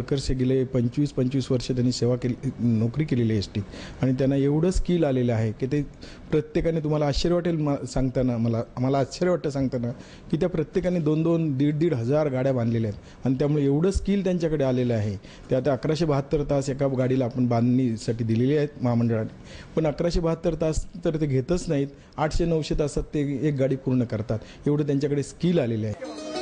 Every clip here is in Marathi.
वर्कर्स हे गेले 25 वर्ष त्यांनी सेवा केली, नोकरी केलेली आहे एसटीत आणि त्यांना एवढं स्किल आलेलं आहे की ते प्रत्येकाने, तुम्हाला आश्चर्य वाटेल सांगताना, आम्हाला आश्चर्य वाटतं सांगताना की त्या प्रत्येकाने 2-2, 1,500 हजार गाड्या बांधलेल्या आहेत आणि त्यामुळे एवढं स्किल त्यांच्याकडे आलेलं आहे. ते आता 1172 तास एका गाडीला आपण बांधणीसाठी दिलेले आहेत महामंडळाने, पण 1172 तास तर ते घेतच नाहीत, 800-900 तासात ते एक गाडी पूर्ण करतात. एवढं त्यांच्याकडे स्किल आलेले आहे.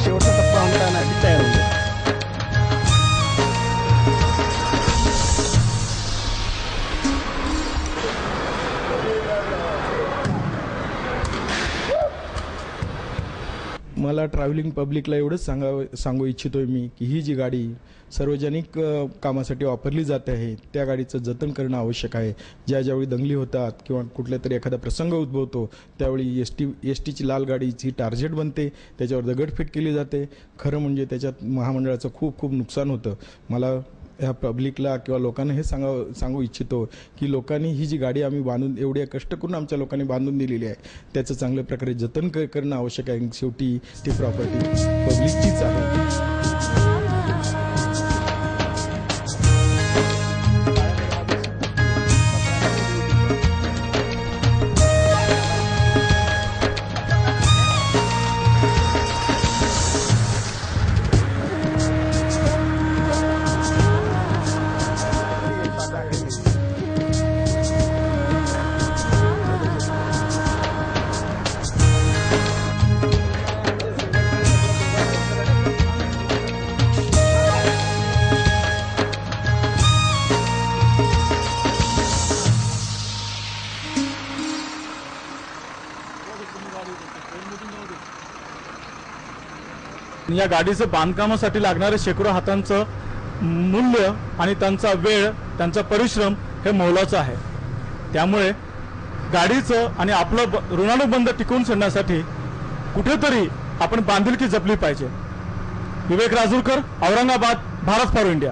शेवटचा टप्पा आमचा तयार होतो. मला ट्रॅव्हलिंग पब्लिकला एवढंच सांगू इच्छितोय मी की ही जी गाडी सार्वजनिक कामासाठी वापरली जाते आहे, त्या गाडीचं जतन करणं आवश्यक आहे. ज्यावेळी दंगली होतात किंवा कुठल्या तरी एखादा प्रसंग उद्भवतो त्यावेळी एस टीची लाल गाडीची टार्गेट बनते, त्याच्यावर दगडफेक केली जाते. खरं म्हणजे त्याच्यात महामंडळाचं खूप खूप नुकसान होतं. मला ह्या पब्लिकला किंवा लोकांना हे सांगू इच्छितो की लोकांनी ही जी गाडी आम्ही बांधून, एवढे कष्ट करून आमच्या लोकांनी बांधून दिलेली आहे, त्याचं चांगल्या प्रकारे जतन करणं आवश्यक आहे. शेवटी ती प्रॉपर्टी पब्लिकचीच आहे. या गाडीचं बांधकामासाठी लागणारे शेकडो हातांचं मूल्य आणि त्यांचा वेळ, त्यांचा परिश्रम हे मोलाचं आहे. त्यामुळे गाडीचं आणि आपलं ऋणानुबंध टिकवून ठेवण्यासाठी कुठेतरी आपण बांधिलकी जपली पाहिजे. विवेक राजूरकर, औरंगाबाद, भारत फॉर इंडिया.